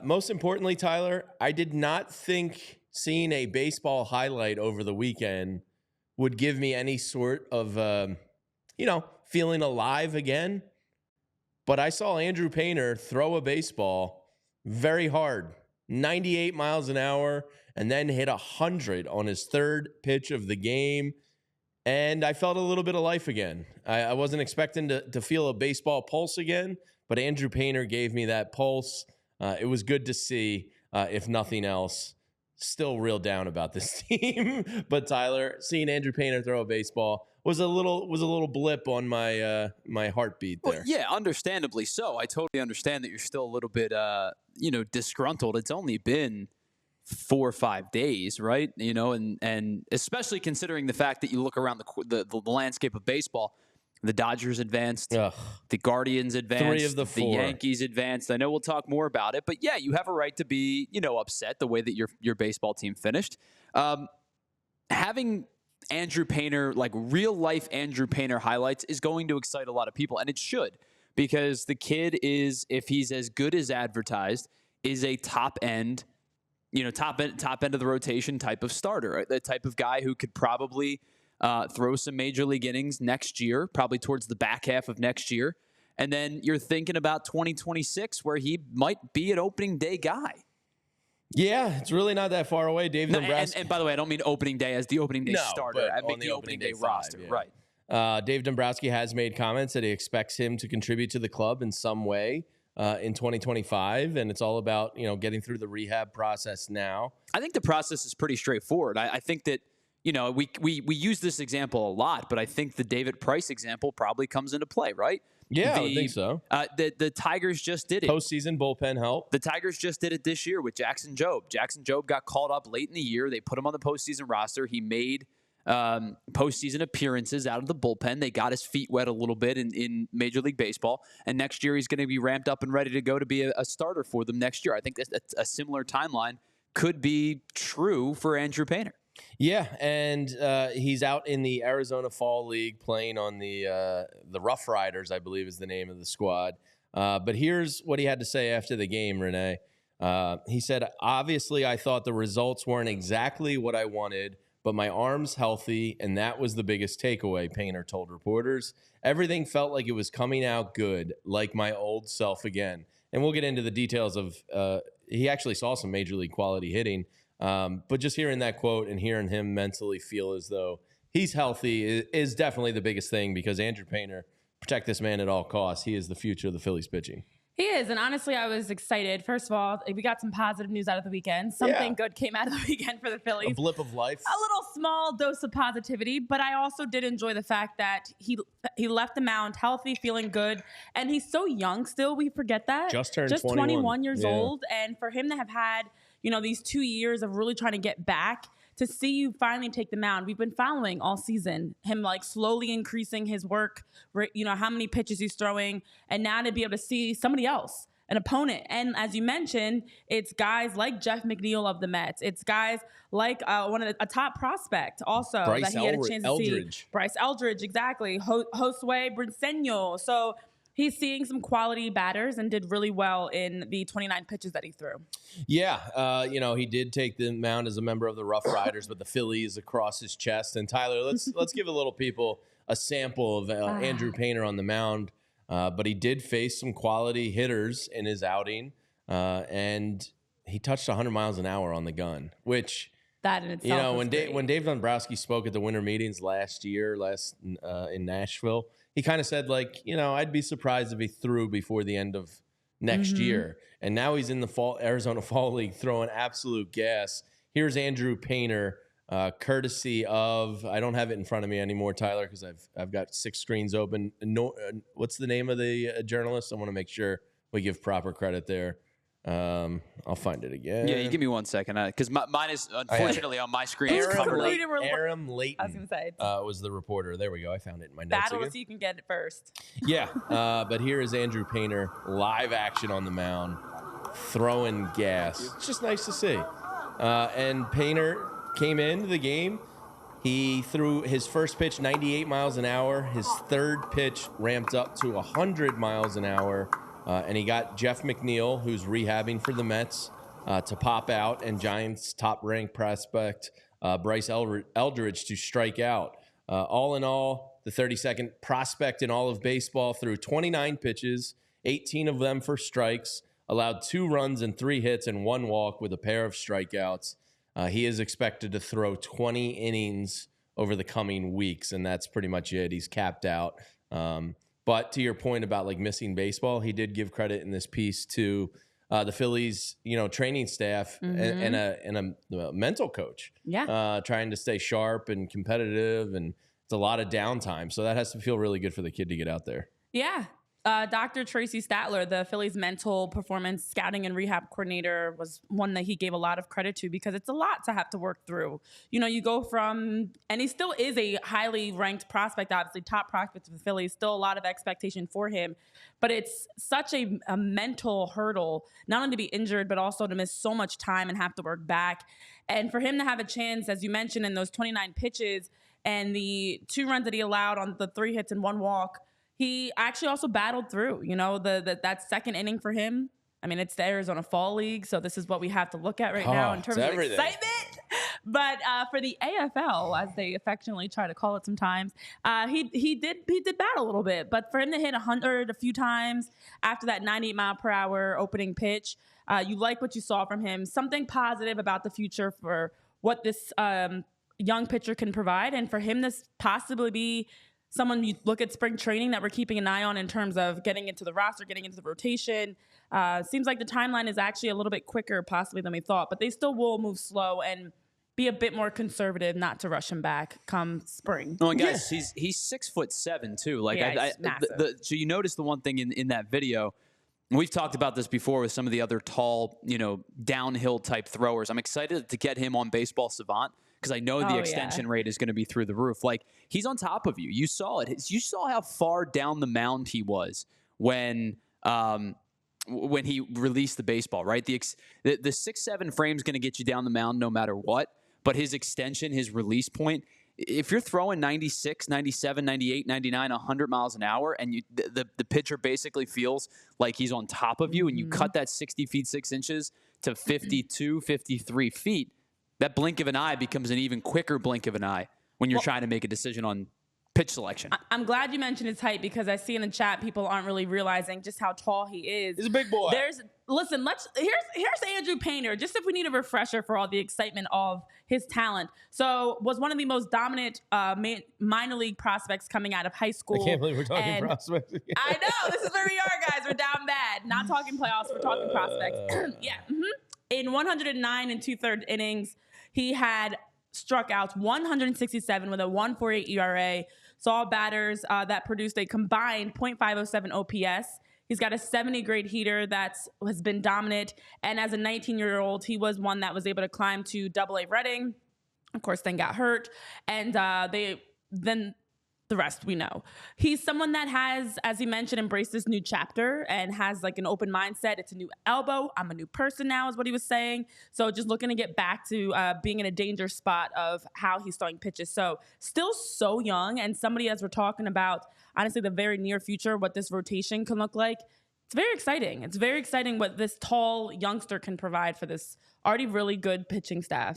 Most importantly, Tyler, I did not think seeing a baseball highlight over the weekend would give me any sort of, feeling alive again. But I saw Andrew Painter throw a baseball very hard, 98 miles an hour, and then hit 100 on his third pitch of the game. And I felt a little bit of life again. I wasn't expecting to feel a baseball pulse again, but Andrew Painter gave me that pulse. It was good to see, if nothing else. Still real down about this team. But Tyler, seeing Andrew Painter throw a baseball was a little blip on my my heartbeat there. Well, yeah, understandably so. I totally understand that you're still a little bit disgruntled. It's only been 4 or 5 days, right? And especially considering the fact that you look around the landscape of baseball, the Dodgers advanced, Ugh. the Guardians advanced, 3 of the 4. the Yankees advanced. I know we'll talk more about it, but yeah, you have a right to be, upset the way that your baseball team finished. Having Andrew Painter, like real life Andrew Painter highlights, is going to excite a lot of people, and it should, because the kid is, if he's as good as advertised, is a top end of the rotation type of starter, right? The type of guy who could probably throw some major league innings next year, probably towards the back half of next year. And then you're thinking about 2026, where he might be an opening day guy. Yeah, it's really not that far away. Dave Dombrowski. And by the way, I don't mean opening day as the opening day starter. I mean the opening day roster. Yeah. Right. Dave Dombrowski has made comments that he expects him to contribute to the club in some way in 2025, and it's all about getting through the rehab process now. I think the process is pretty straightforward. I think that we use this example a lot, but I think the David Price example probably comes into play, right? Yeah, I would think so. The Tigers just did it. Postseason bullpen help. The Tigers just did it this year with Jackson Jobe. Jackson Jobe got called up late in the year. They put him on the postseason roster. He made postseason appearances out of the bullpen. They got his feet wet a little bit in Major League Baseball. And next year he's going to be ramped up and ready to go to be a starter for them next year. I think that's a similar timeline could be true for Andrew Painter. Yeah, and he's out in the Arizona Fall League playing on the Rough Riders, I believe is the name of the squad. But here's what he had to say after the game, Renee. He said, "Obviously, I thought the results weren't exactly what I wanted, but my arm's healthy, and that was the biggest takeaway," Painter told reporters. "Everything felt like it was coming out good, like my old self again." And we'll get into the details of he actually saw some major league quality hitting. But just hearing that quote and hearing him mentally feel as though he's healthy is definitely the biggest thing, because Andrew Painter, protect this man at all costs. He is the future of the Phillies pitching. He is, and honestly, I was excited. First of all, we got some positive news out of the weekend. Something good came out of the weekend for the Phillies. A blip of life. A little small dose of positivity, but I also did enjoy the fact that he left the mound healthy, feeling good, and he's so young still. We forget that. Just turned 21 years old, and for him to have had these 2 years of really trying to get back, to see you finally take the mound. We've been following all season him like slowly increasing his work, how many pitches he's throwing, and now to be able to see somebody else, an opponent. And as you mentioned, it's guys like Jeff McNeil of the Mets. It's guys like a top prospect also Bryce that he had a chance to see. Bryce Eldridge, exactly. Josue Briseño. So he's seeing some quality batters and did really well in the 29 pitches that he threw. Yeah, he did take the mound as a member of the Rough Riders, but the Phillies across his chest. And Tyler, let's give a little people a sample of Andrew Painter on the mound. But he did face some quality hitters in his outing, and he touched 100 miles an hour on the gun, which that in itself when Dave Dombrowski spoke at the winter meetings last in Nashville, he kind of said, I'd be surprised if he threw before the end of next year. And now he's in the Arizona Fall League throwing absolute gas. Here's Andrew Painter, courtesy of, I don't have it in front of me anymore, Tyler, because I've got 6 screens open. What's the name of the journalist? I want to make sure we give proper credit there. I'll find it again. Yeah, you give me 1 second, because mine is unfortunately on my screen. Aram Layton. I was gonna say was the reporter. There we go. I found it in my notes. Battle so you can get it first. Yeah, but here is Andrew Painter, live action on the mound, throwing gas. It's just nice to see. And Painter came into the game. He threw his first pitch 98 miles an hour. His third pitch ramped up to 100 miles an hour. And he got Jeff McNeil, who's rehabbing for the Mets, to pop out, and Giants' top-ranked prospect Bryce Eldridge to strike out. All in all, the 32nd prospect in all of baseball threw 29 pitches, 18 of them for strikes, allowed 2 runs and 3 hits and 1 walk with a pair of strikeouts. He is expected to throw 20 innings over the coming weeks, and that's pretty much it. He's capped out. But to your point about like missing baseball, he did give credit in this piece to the Phillies, training staff and a mental coach. Yeah. Trying to stay sharp and competitive, and it's a lot of downtime. So that has to feel really good for the kid to get out there. Yeah. Dr. Tracy Statler, the Phillies mental performance scouting and rehab coordinator, was one that he gave a lot of credit to because it's a lot to have to work through. You go from, and he still is a highly ranked prospect, obviously top prospect of the Phillies, still a lot of expectation for him, but it's such a mental hurdle, not only to be injured, but also to miss so much time and have to work back. And for him to have a chance, as you mentioned, in those 29 pitches and the 2 runs that he allowed on the 3 hits and 1 walk, he actually also battled through, that second inning for him. I mean, it's the Arizona Fall League, so this is what we have to look at right now in terms of excitement. But for the AFL, as they affectionately try to call it sometimes, he did battle a little bit. But for him to hit 100 a few times after that 98-mile-per-hour opening pitch, you like what you saw from him. Something positive about the future for what this young pitcher can provide, and for him to possibly be someone you look at spring training that we're keeping an eye on in terms of getting into the roster, getting into the rotation. Seems like the timeline is actually a little bit quicker possibly than we thought, but they still will move slow and be a bit more conservative not to rush him back come spring. Oh, and guys, he's 6'7" too. Like, yeah, massive. So you notice the one thing in that video, and we've talked about this before with some of the other tall, downhill type throwers. I'm excited to get him on Baseball Savant, because I know the extension rate is going to be through the roof. Like, he's on top of you. You saw it. You saw how far down the mound he was when he released the baseball, right? The 6'7" frame is going to get you down the mound no matter what. But his extension, his release point, if you're throwing 96, 97, 98, 99, 100 miles an hour, and the pitcher basically feels like he's on top of you, and you cut that 60 feet 6 inches to 52, 53 feet, that blink of an eye becomes an even quicker blink of an eye when you're trying to make a decision on pitch selection. I'm glad you mentioned his height, because I see in the chat people aren't really realizing just how tall he is. He's a big boy. Here's Andrew Painter, just if we need a refresher for all the excitement of his talent. So was one of the most dominant minor league prospects coming out of high school. I can't believe we're talking prospects again. I know, this is where we are, guys. We're down bad. Not talking playoffs, we're talking prospects. Yeah. In 109 and 2/3 innings, he had struck out 167 with a 1.48 ERA. Saw batters that produced a combined .507 OPS. He's got a 70 grade heater that has been dominant. And as a 19-year-old, he was one that was able to climb to AA Reading. Of course, then got hurt. And then the rest we know. He's someone that has, as he mentioned, embraced this new chapter and has like an open mindset. It's a new elbow. I'm a new person now is what he was saying. So just looking to get back to being in a danger spot of how he's throwing pitches. So still so young, and somebody, as we're talking about, honestly, the very near future, what this rotation can look like. It's very exciting. It's very exciting what this tall youngster can provide for this already really good pitching staff.